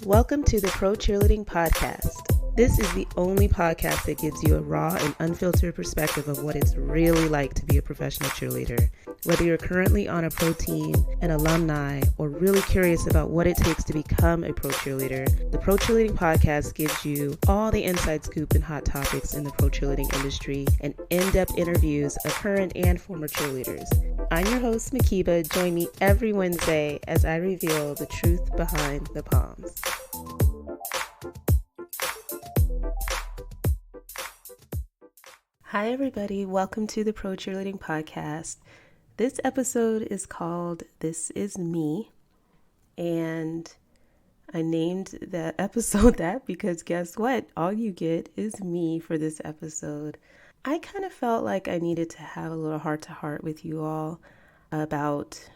Welcome to the Pro Cheerleading Podcast. This is the only podcast that gives you a raw and unfiltered perspective of what it's really like to be a professional cheerleader. Whether you're currently on a pro team, an alumni, or really curious about what it takes to become a pro cheerleader, the Pro Cheerleading Podcast gives you all the inside scoop and hot topics in the pro cheerleading industry and in-depth interviews of current and former cheerleaders. I'm your host, Mhkeeba. Join me every Wednesday as I reveal the truth behind the Poms. Hi, everybody. Welcome to the Pro Cheerleading Podcast. This episode is called This Is Me, and I named the episode that because guess what? All you get is me for this episode. I kind of felt like I needed to have a little heart-to-heart with you all about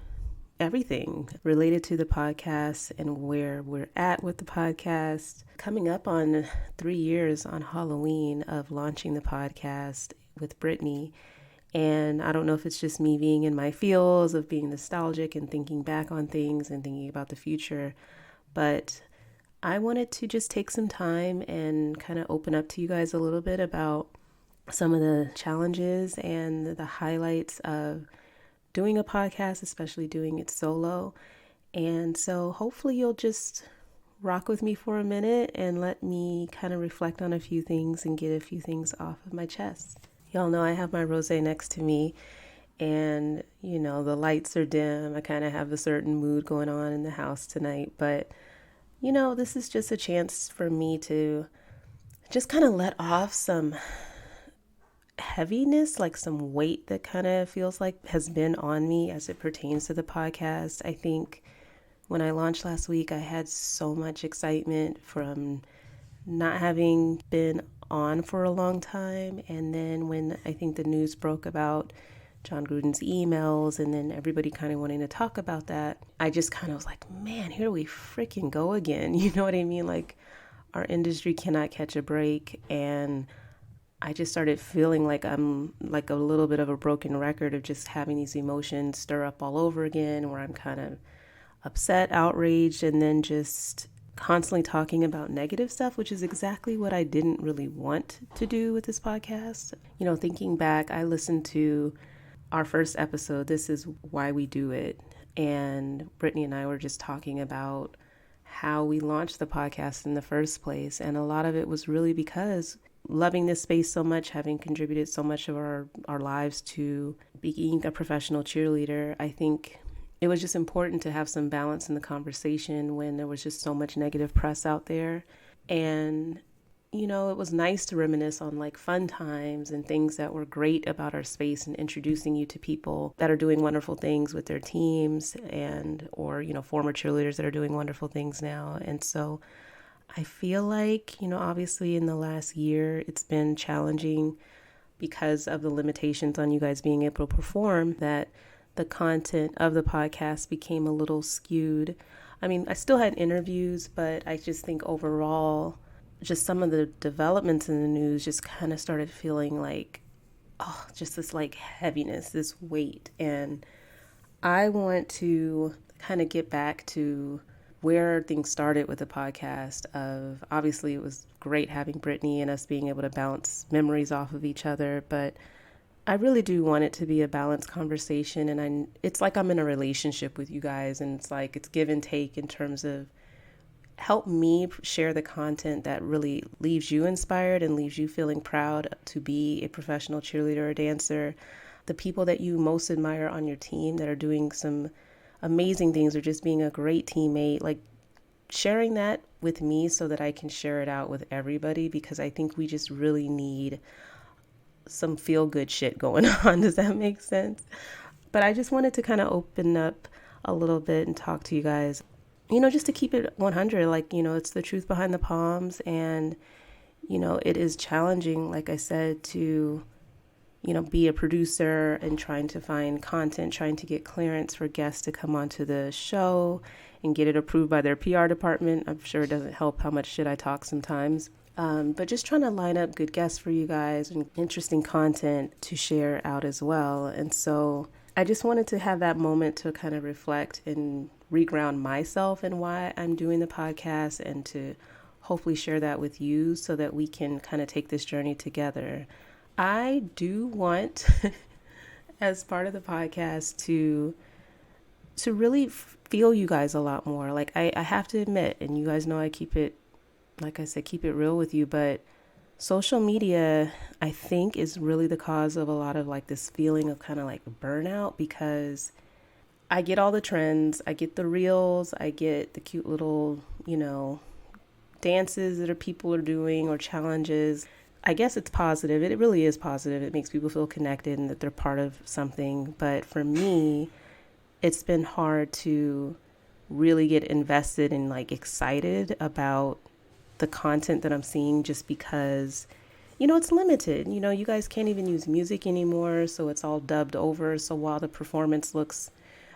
everything related to the podcast and where we're at with the podcast. Coming up on 3 years on Halloween of launching the podcast with Brittany. And I don't know if it's just me being in my feels of being nostalgic and thinking back on things and thinking about the future, but I wanted to just take some time and kind of open up to you guys a little bit about some of the challenges and the highlights of doing a podcast, especially doing it solo. And so hopefully you'll just rock with me for a minute and let me kind of reflect on a few things and get a few things off of my chest. Y'all know I have my rosé next to me and, you know, the lights are dim. I kind of have a certain mood going on in the house tonight, but, you know, this is just a chance for me to just kind of let off some heaviness, like some weight that kind of feels like has been on me as it pertains to the podcast. I think when I launched last week, I had so much excitement from not having been on for a long time. And then when I think the news broke about John Gruden's emails and then everybody kind of wanting to talk about that, I just kind of was like, man, here we freaking go again. You know what I mean? Like our industry cannot catch a break. And I just started feeling like I'm like a little bit of a broken record of just having these emotions stir up all over again, where I'm kind of upset, outraged, and then just constantly talking about negative stuff, which is exactly what I didn't really want to do with this podcast. You know, thinking back, I listened to our first episode, This Is Why We Do It, and Brittany and I were just talking about how we launched the podcast in the first place, and a lot of it was really because loving this space so much, having contributed so much of our lives to being a professional cheerleader, I think it was just important to have some balance in the conversation when there was just so much negative press out there. And, you know, it was nice to reminisce on like fun times and things that were great about our space and introducing you to people that are doing wonderful things with their teams and, or, you know, former cheerleaders that are doing wonderful things now. And so I feel like, you know, obviously in the last year, it's been challenging because of the limitations on you guys being able to perform, that the content of the podcast became a little skewed. I mean, I still had interviews, but I just think overall, just some of the developments in the news just kind of started feeling like, oh, just this like heaviness, this weight. And I want to kind of get back to where things started with the podcast of, obviously it was great having Brittany and us being able to bounce memories off of each other, but I really do want it to be a balanced conversation. And it's like I'm in a relationship with you guys, and it's like it's give and take in terms of help me share the content that really leaves you inspired and leaves you feeling proud to be a professional cheerleader or dancer. The people that you most admire on your team that are doing some amazing things or just being a great teammate, like sharing that with me so that I can share it out with everybody, because I think we just really need some feel good shit going on. Does that make sense? But I just wanted to kind of open up a little bit and talk to you guys, you know, just to keep it 100, like, you know, it's the truth behind the Poms. And, you know, it is challenging, like I said, to, you know, be a producer and trying to find content, trying to get clearance for guests to come onto the show and get it approved by their PR department. I'm sure it doesn't help how much shit I talk sometimes. But just trying to line up good guests for you guys and interesting content to share out as well. And so I just wanted to have that moment to kind of reflect and reground myself and why I'm doing the podcast, and to hopefully share that with you so that we can kind of take this journey together. I do want, as part of the podcast, to really feel you guys a lot more. Like I have to admit, and you guys know I keep it, like I said, keep it real with you, but social media, I think, is really the cause of a lot of like this feeling of kind of like burnout, because I get all the trends, I get the reels, I get the cute little, dances that people are doing or challenges. I guess it's positive. It really is positive. It makes people feel connected and that they're part of something. But for me, it's been hard to really get invested and like excited about the content that I'm seeing, just because, it's limited. You guys can't even use music anymore, so it's all dubbed over. So while the performance looks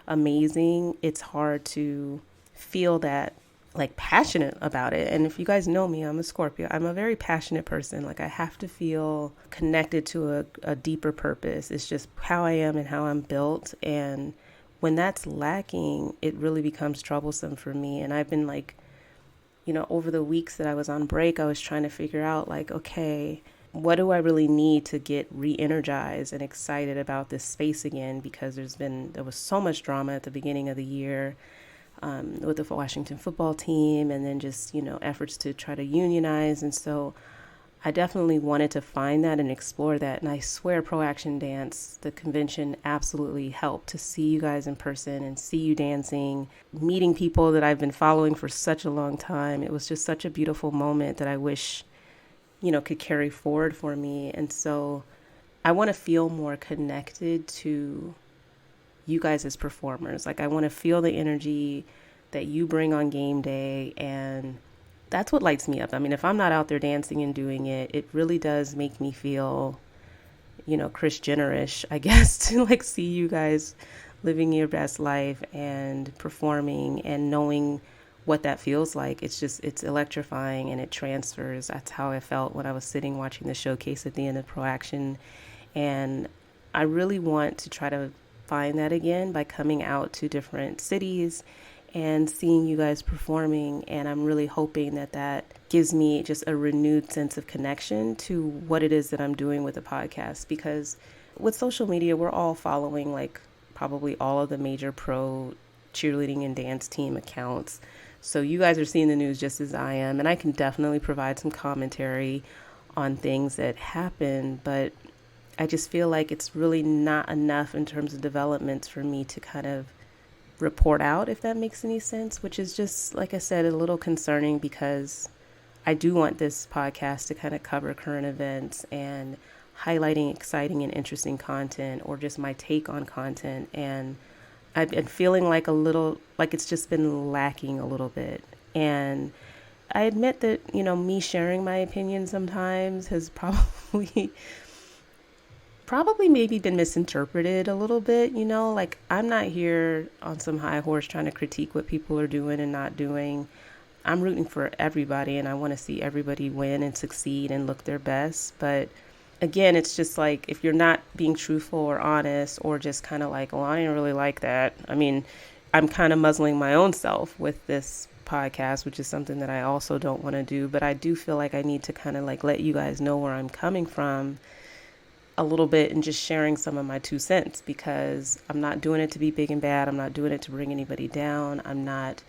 amazing, it's hard to feel that like passionate about it. And if you guys know me, I'm a Scorpio. I'm a very passionate person. Like I have to feel connected to a deeper purpose. It's just how I am and how I'm built. And when that's lacking, it really becomes troublesome for me. And I've been like, over the weeks that I was on break, I was trying to figure out like, okay, what do I really need to get re-energized and excited about this space again? Because there was so much drama at the beginning of the year with the Washington football team, and then just, efforts to try to unionize. And so I definitely wanted to find that and explore that. And I swear Pro Action Dance, the convention, absolutely helped to see you guys in person and see you dancing, meeting people that I've been following for such a long time. It was just such a beautiful moment that I wish, could carry forward for me. And so I want to feel more connected to you guys as performers. Like I want to feel the energy that you bring on game day, and that's what lights me up. I mean, if I'm not out there dancing and doing it, it really does make me feel, Kris Jenner-ish, I guess, to like see you guys living your best life and performing and knowing what that feels like. It's electrifying and it transfers. That's how I felt when I was sitting watching the showcase at the end of Pro Action. And I really want to try to find that again by coming out to different cities and seeing you guys performing. And I'm really hoping that gives me just a renewed sense of connection to what it is that I'm doing with the podcast. Because with social media, we're all following like probably all of the major pro cheerleading and dance team accounts. So you guys are seeing the news just as I am. And I can definitely provide some commentary on things that happen, but I just feel like it's really not enough in terms of developments for me to kind of report out, if that makes any sense, which is just, like I said, a little concerning, because I do want this podcast to kind of cover current events and highlighting exciting and interesting content, or just my take on content. And I've been feeling like it's just been lacking a little bit. And I admit that, me sharing my opinion sometimes has probably maybe been misinterpreted a little bit. Like I'm not here on some high horse trying to critique what people are doing and not doing. I'm rooting for everybody, and I want to see everybody win and succeed and look their best. But again, it's just like, if you're not being truthful or honest, or just kind of like, well, I didn't really like that. I mean, I'm kind of muzzling my own self with this podcast, which is something that I also don't want to do. But I do feel like I need to kind of like let you guys know where I'm coming from a little bit, and just sharing some of my 2 cents, because I'm not doing it to be big and bad. I'm not doing it to bring anybody down. I'm not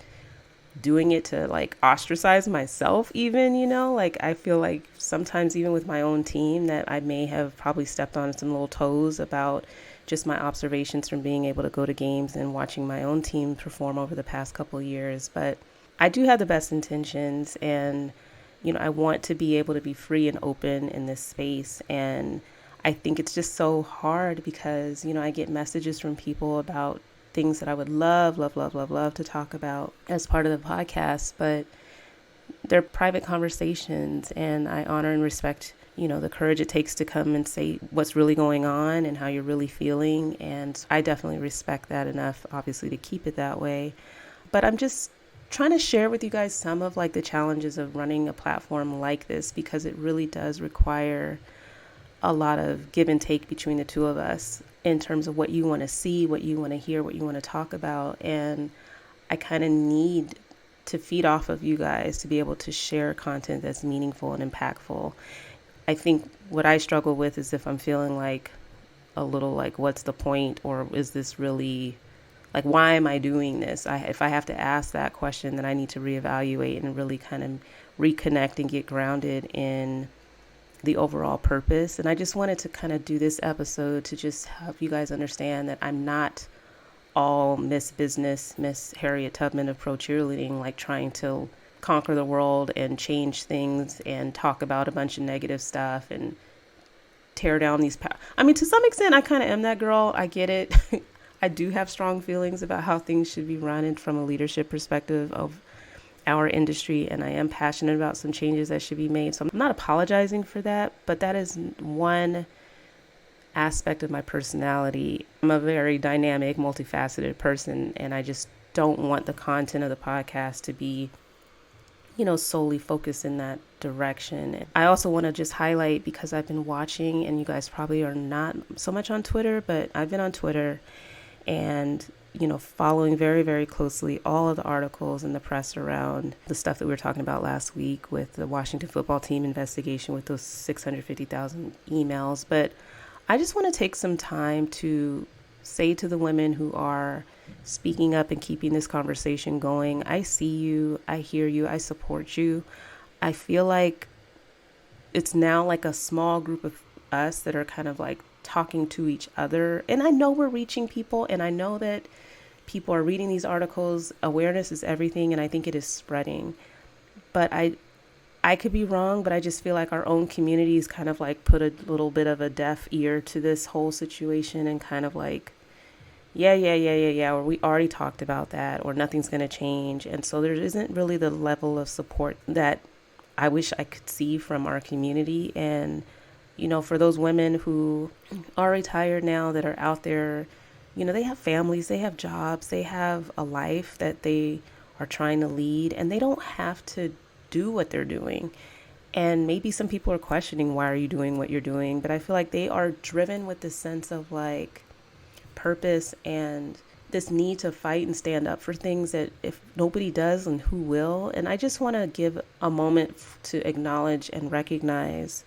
doing it to like ostracize myself even, like I feel like sometimes even with my own team that I may have probably stepped on some little toes about just my observations from being able to go to games and watching my own team perform over the past couple of years. But I do have the best intentions, and, I want to be able to be free and open in this space. And I think it's just so hard because, I get messages from people about things that I would love to talk about as part of the podcast, but they're private conversations, and I honor and respect, the courage it takes to come and say what's really going on and how you're really feeling. And I definitely respect that enough, obviously, to keep it that way. But I'm just trying to share with you guys some of like the challenges of running a platform like this, because it really does require a lot of give and take between the two of us in terms of what you want to see, what you want to hear, what you want to talk about. And I kind of need to feed off of you guys to be able to share content that's meaningful and impactful. I think what I struggle with is if I'm feeling like a little like, what's the point? Or is this really like, why am I doing this? If I have to ask that question, then I need to reevaluate and really kind of reconnect and get grounded in the overall purpose. And I just wanted to kind of do this episode to just help you guys understand that I'm not all Miss Business, Miss Harriet Tubman of pro cheerleading, like trying to conquer the world and change things and talk about a bunch of negative stuff and tear down these. I mean, to some extent, I kind of am that girl. I get it. I do have strong feelings about how things should be run from a leadership perspective of our industry, and I am passionate about some changes that should be made. So I'm not apologizing for that, but that is one aspect of my personality. I'm a very dynamic, multifaceted person, and I just don't want the content of the podcast to be, solely focused in that direction. I also want to just highlight, because I've been watching, and you guys probably are not so much on Twitter, but I've been on Twitter and following very, very closely all of the articles in the press around the stuff that we were talking about last week with the Washington football team investigation with those 650,000 emails. But I just want to take some time to say to the women who are speaking up and keeping this conversation going, I see you, I hear you, I support you. I feel like it's now like a small group of us that are kind of like talking to each other. And I know we're reaching people, and I know that people are reading these articles. Awareness is everything, and I think it is spreading. But I could be wrong, but I just feel like our own communities kind of like put a little bit of a deaf ear to this whole situation and kind of like, or we already talked about that, or nothing's going to change. And so there isn't really the level of support that I wish I could see from our community. And, for those women who are retired now that are out there, they have families, they have jobs, they have a life that they are trying to lead, and they don't have to do what they're doing. And maybe some people are questioning, why are you doing what you're doing? But I feel like they are driven with this sense of like purpose and this need to fight and stand up for things that if nobody does, and who will? And I just want to give a moment to acknowledge and recognize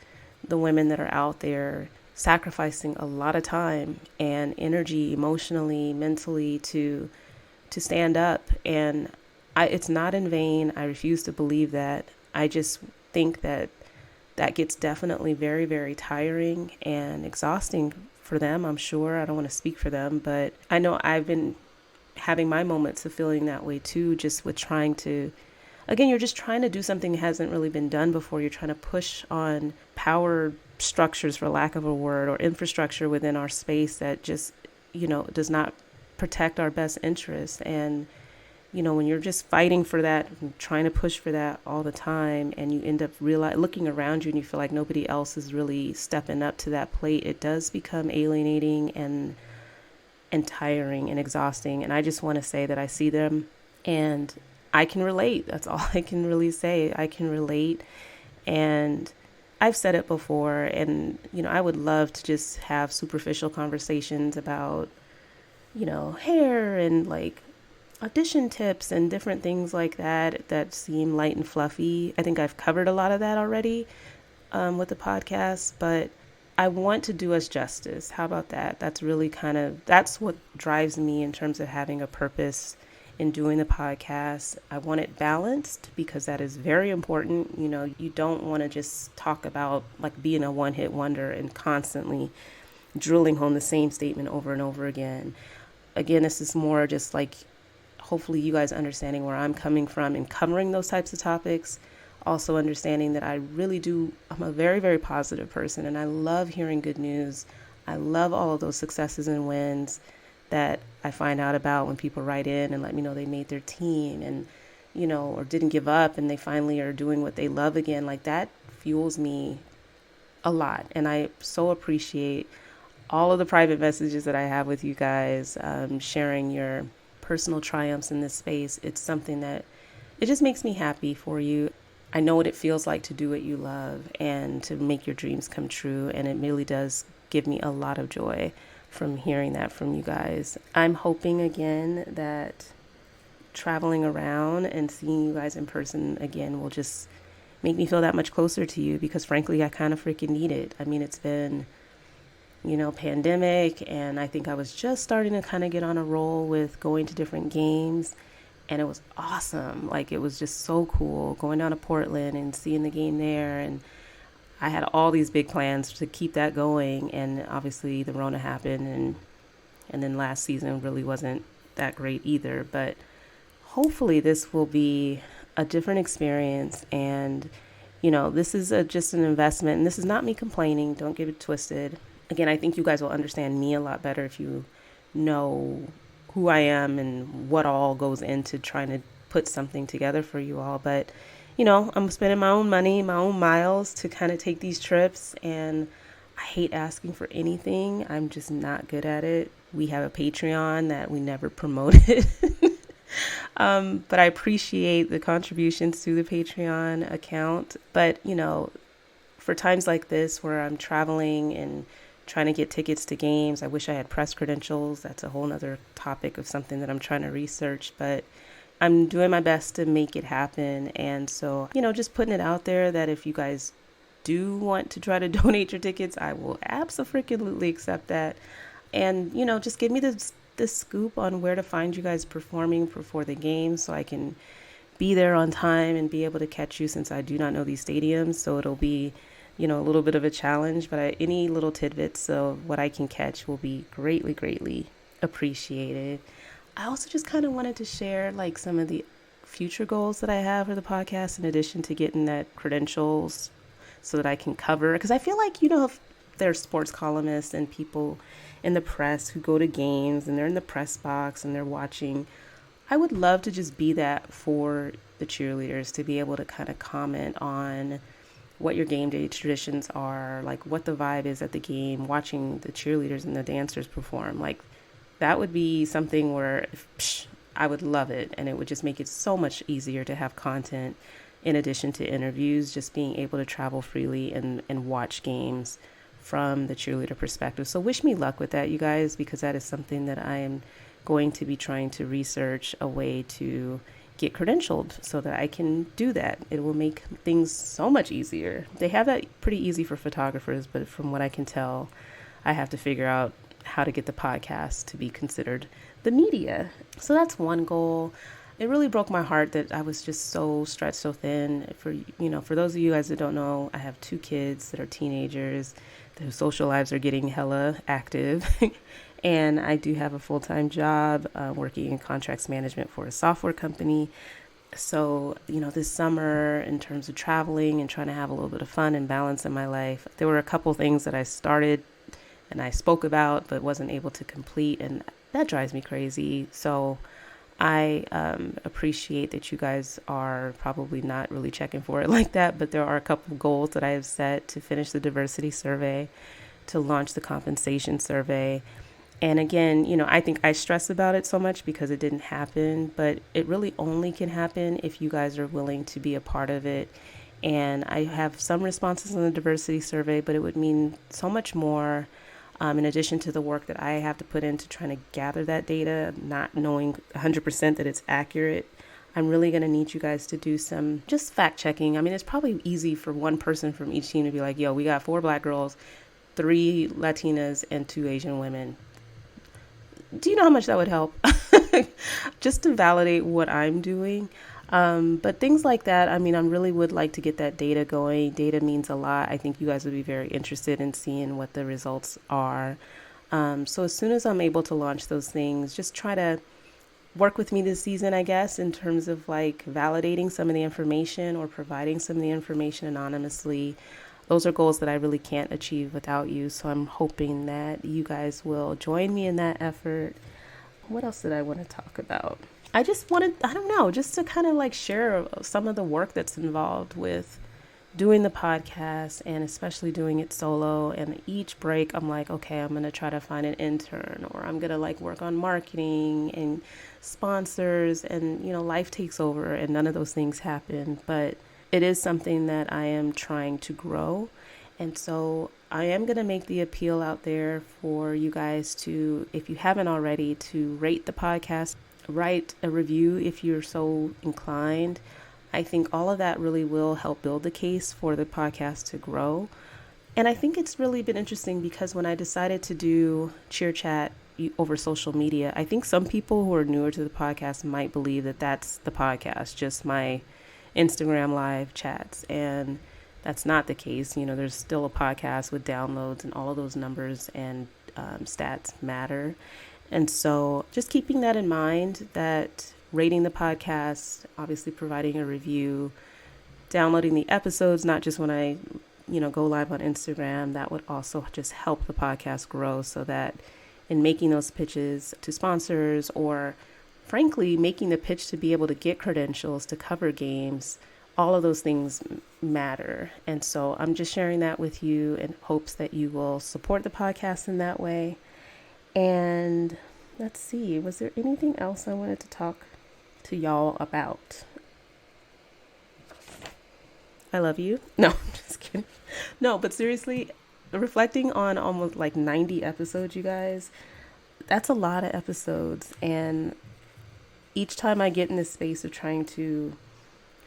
the women that are out there sacrificing a lot of time and energy, emotionally, mentally, to stand up. And it's not in vain. I refuse to believe that. I just think that gets definitely very, very tiring and exhausting for them, I'm sure. I don't want to speak for them, but I know I've been having my moments of feeling that way too, just with trying to, again, you're just trying to do something that hasn't really been done before. You're trying to push on power structures, for lack of a word, or infrastructure within our space that just, does not protect our best interests. And, when you're just fighting for that, trying to push for that all the time, and you end up looking around you and you feel like nobody else is really stepping up to that plate, it does become alienating and tiring and exhausting. And I just want to say that I see them and I can relate. That's all I can really say. I can relate. And I've said it before, and, I would love to just have superficial conversations about, hair and like audition tips and different things like that seem light and fluffy. I think I've covered a lot of that already with the podcast, but I want to do us justice. How about that? That's really that's what drives me in terms of having a purpose in doing the podcast. I want it balanced, because that is very important. You don't want to just talk about like being a one-hit wonder and constantly drilling home the same statement over and over again. Again, this is more just like, hopefully you guys understanding where I'm coming from in covering those types of topics. Also understanding that I'm a very, very positive person, and I love hearing good news. I love all of those successes and wins that I find out about when people write in and let me know they made their team and, or didn't give up and they finally are doing what they love again. Like, that fuels me a lot. And I so appreciate all of the private messages that I have with you guys, sharing your personal triumphs in this space. It's something that it just makes me happy for you. I know what it feels like to do what you love and to make your dreams come true. And it really does give me a lot of joy from hearing that from you guys. I'm hoping again that traveling around and seeing you guys in person again will just make me feel that much closer to you, because frankly, I kind of freaking need it. I mean, it's been, pandemic, and I think I was just starting to kind of get on a roll with going to different games, and it was awesome. Like, it was just so cool going down to Portland and seeing the game there, and I had all these big plans to keep that going, and obviously the Rona happened, and then last season really wasn't that great either, but hopefully this will be a different experience. And this is just an investment, and this is not me complaining, don't get it twisted. Again, I think you guys will understand me a lot better if you know who I am and what all goes into trying to put something together for you all. But I'm spending my own money, my own miles to kind of take these trips, and I hate asking for anything. I'm just not good at it. We have a Patreon that we never promoted. But I appreciate the contributions to the Patreon account. But, for times like this where I'm traveling and trying to get tickets to games, I wish I had press credentials. That's a whole nother topic of something that I'm trying to research, but I'm doing my best to make it happen. And so, just putting it out there that if you guys do want to try to donate your tickets, I will absolutely accept that. And, just give me the scoop on where to find you guys performing before the game, so I can be there on time and be able to catch you, since I do not know these stadiums. So it'll be, a little bit of a challenge, but any little tidbits of what I can catch will be greatly, greatly appreciated. I also just kind of wanted to share like some of the future goals that I have for the podcast, in addition to getting that credentials so that I can cover, because I feel like, if there's sports columnists and people in the press who go to games and they're in the press box and they're watching, I would love to just be that for the cheerleaders, to be able to kind of comment on what your game day traditions are, like what the vibe is at the game, watching the cheerleaders and the dancers perform. Like, that would be something where I would love it, and it would just make it so much easier to have content in addition to interviews, just being able to travel freely and watch games from the cheerleader perspective. So wish me luck with that, you guys, because that is something that I am going to be trying to research a way to get credentialed so that I can do that. It will make things so much easier. They have that pretty easy for photographers, but from what I can tell, I have to figure out how to get the podcast to be considered the media. So that's one goal. It really broke my heart that I was just so stretched so thin. For those of you guys that don't know, I have 2 kids that are teenagers. Their social lives are getting hella active. And I do have a full-time job working in contracts management for a software company. So, this summer, in terms of traveling and trying to have a little bit of fun and balance in my life, there were a couple things that I started and I spoke about but wasn't able to complete, and that drives me crazy. So I appreciate that you guys are probably not really checking for it like that, but there are a couple of goals that I have set: to finish the diversity survey, to launch the compensation survey. And again, I think I stress about it so much because it didn't happen, but it really only can happen if you guys are willing to be a part of it. And I have some responses on the diversity survey, but it would mean so much more, in addition to the work that I have to put into trying to gather that data, not knowing 100% that it's accurate. I'm really going to need you guys to do some just fact checking. I mean, it's probably easy for one person from each team to be like, yo, we got 4 Black girls, 3 Latinas, and 2 Asian women. Do you know how much that would help? Just to validate what I'm doing. But things like that, I mean, I really would like to get that data going. Data means a lot. I think you guys would be very interested in seeing what the results are. So as soon as I'm able to launch those things, just try to work with me this season, I guess, in terms of like validating some of the information or providing some of the information anonymously. Those are goals that I really can't achieve without you. So I'm hoping that you guys will join me in that effort. What else did I want to talk about? I just wanted, I don't know, just to kind of like share some of the work that's involved with doing the podcast, and especially doing it solo. And each break, I'm like, okay, I'm going to try to find an intern, or I'm going to like work on marketing and sponsors, and, life takes over and none of those things happen. But it is something that I am trying to grow. And so I am going to make the appeal out there for you guys to, if you haven't already, to rate the podcast write a review if you're so inclined. I think all of that really will help build the case for the podcast to grow. And I think it's really been interesting because when I decided to do Cheer Chat over social media, I think some people who are newer to the podcast might believe that that's the podcast, just my Instagram live chats. And that's not the case. There's still a podcast with downloads, and all of those numbers and stats matter. And so just keeping that in mind, that rating the podcast, obviously providing a review, downloading the episodes, not just when I go live on Instagram, that would also just help the podcast grow, so that in making those pitches to sponsors, or frankly, making the pitch to be able to get credentials to cover games, all of those things matter. And so I'm just sharing that with you in hopes that you will support the podcast in that way. And let's see, was there anything else I wanted to talk to y'all about? I love you. No, I'm just kidding. No, but seriously, reflecting on almost like 90 episodes, you guys, that's a lot of episodes. And each time I get in this space of trying to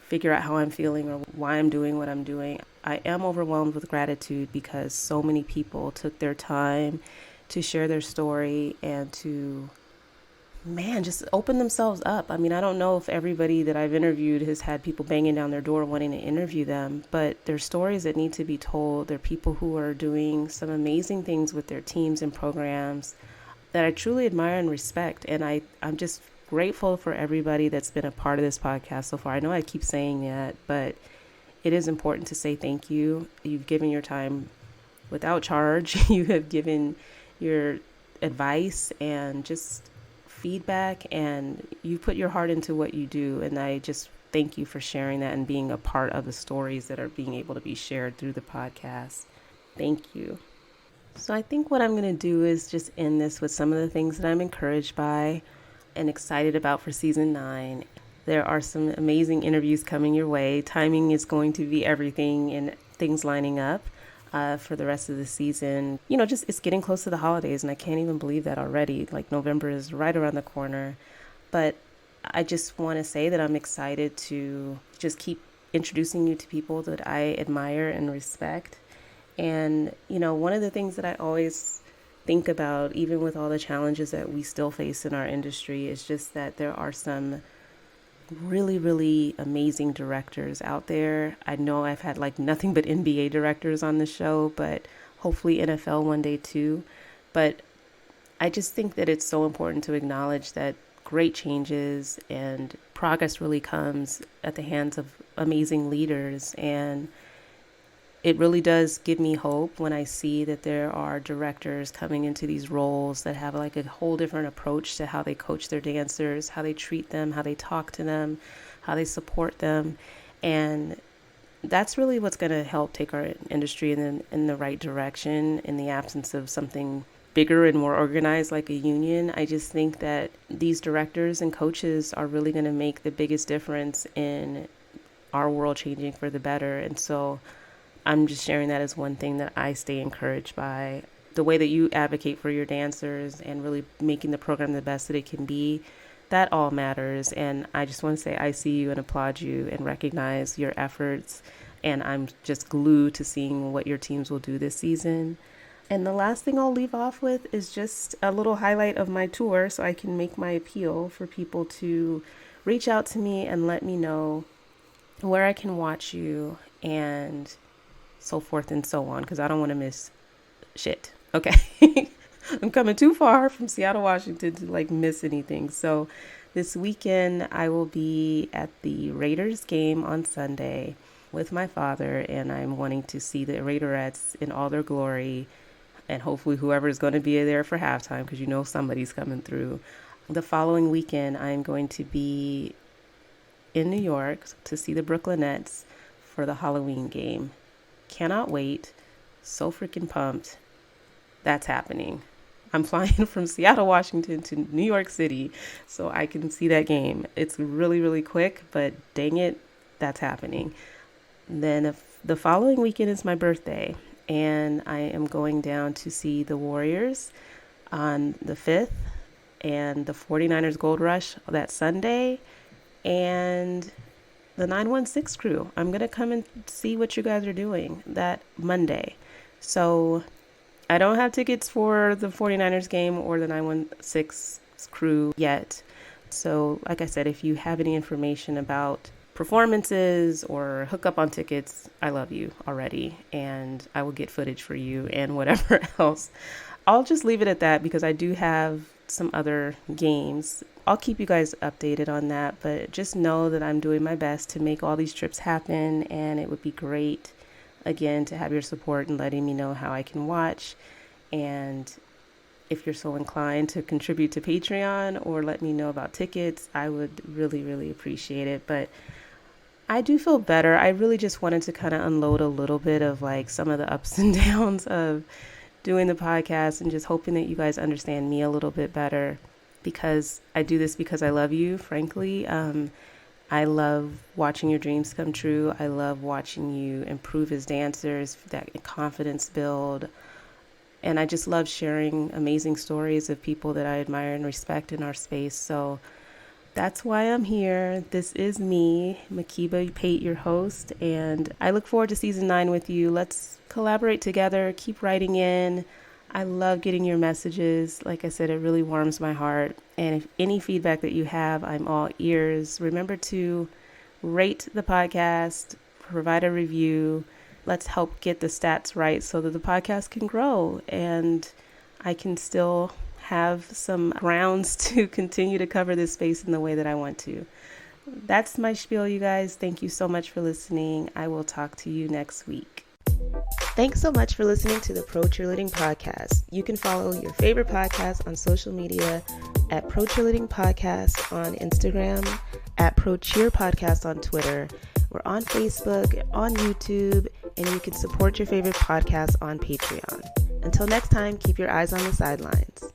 figure out how I'm feeling or why I'm doing what I'm doing, I am overwhelmed with gratitude because so many people took their time to share their story and to, just open themselves up. I mean, I don't know if everybody that I've interviewed has had people banging down their door wanting to interview them, but there's stories that need to be told. There are people who are doing some amazing things with their teams and programs that I truly admire and respect. And I'm just grateful for everybody that's been a part of this podcast so far. I know I keep saying that, but it is important to say thank you. You've given your time without charge. You have given your advice and just feedback, and you put your heart into what you do. And I just thank you for sharing that and being a part of the stories that are being able to be shared through the podcast. Thank you. So I think what I'm going to do is just end this with some of the things that I'm encouraged by and excited about for season 9. There are some amazing interviews coming your way. Timing is going to be everything, and things lining up for the rest of the season. Just it's getting close to the holidays, and I can't even believe that already. Like, November is right around the corner. But I just want to say that I'm excited to just keep introducing you to people that I admire and respect. And, one of the things that I always think about, even with all the challenges that we still face in our industry, is just that there are some really, really amazing directors out there. I know I've had like nothing but NBA directors on the show, but hopefully NFL one day too. But I just think that it's so important to acknowledge that great changes and progress really comes at the hands of amazing leaders. And it really does give me hope when I see that there are directors coming into these roles that have like a whole different approach to how they coach their dancers, how they treat them, how they talk to them, how they support them. And that's really what's going to help take our industry in the right direction in the absence of something bigger and more organized like a union. I just think that these directors and coaches are really going to make the biggest difference in our world changing for the better. And so I'm just sharing that as one thing that I stay encouraged by. The way that you advocate for your dancers and really making the program the best that it can be, that all matters. And I just want to say I see you and applaud you and recognize your efforts. And I'm just glued to seeing what your teams will do this season. And the last thing I'll leave off with is just a little highlight of my tour so I can make my appeal for people to reach out to me and let me know where I can watch you and so forth and so on, because I don't want to miss shit. Okay. I'm coming too far from Seattle, Washington to like miss anything. So this weekend I will be at the Raiders game on Sunday with my father, and I'm wanting to see the Raiderettes in all their glory, and hopefully whoever is going to be there for halftime, because somebody's coming through. The following weekend I'm going to be in New York to see the Brooklyn Nets for the Halloween game. Cannot wait. So freaking pumped. That's happening. I'm flying from Seattle, Washington to New York City so I can see that game. It's really, really quick, but dang it, that's happening. Then the following weekend is my birthday, and I am going down to see the Warriors on the 5th. and the 49ers Gold Rush that Sunday, and the 916 crew. I'm going to come and see what you guys are doing that Monday. So I don't have tickets for the 49ers game or the 916 crew yet. So like I said, if you have any information about performances or hook up on tickets, I love you already, and I will get footage for you and whatever else. I'll just leave it at that because I do have some other games. I'll keep you guys updated on that, but just know that I'm doing my best to make all these trips happen, and it would be great, again, to have your support and letting me know how I can watch. And if you're so inclined to contribute to Patreon or let me know about tickets, I would really, really appreciate it. But I do feel better. I really just wanted to kind of unload a little bit of like some of the ups and downs of doing the podcast, and just hoping that you guys understand me a little bit better, because I do this because I love you, frankly. I love watching your dreams come true. I love watching you improve as dancers, that confidence build. And I just love sharing amazing stories of people that I admire and respect in our space. So that's why I'm here. This is me, Mhkeeba, Pate, your host, and I look forward to season 9 with you. Let's collaborate together, keep writing in. I love getting your messages. Like I said, it really warms my heart. And if any feedback that you have, I'm all ears. Remember to rate the podcast, provide a review. Let's help get the stats right so that the podcast can grow and I can still have some grounds to continue to cover this space in the way that I want to. That's my spiel, you guys. Thank you so much for listening. I will talk to you next week. Thanks so much for listening to the Pro Cheerleading Podcast. You can follow your favorite podcast on social media at Pro Cheerleading Podcast on Instagram, at Pro Cheer Podcast on Twitter. We're on Facebook, on YouTube, and you can support your favorite podcast on Patreon. Until next time, keep your eyes on the sidelines.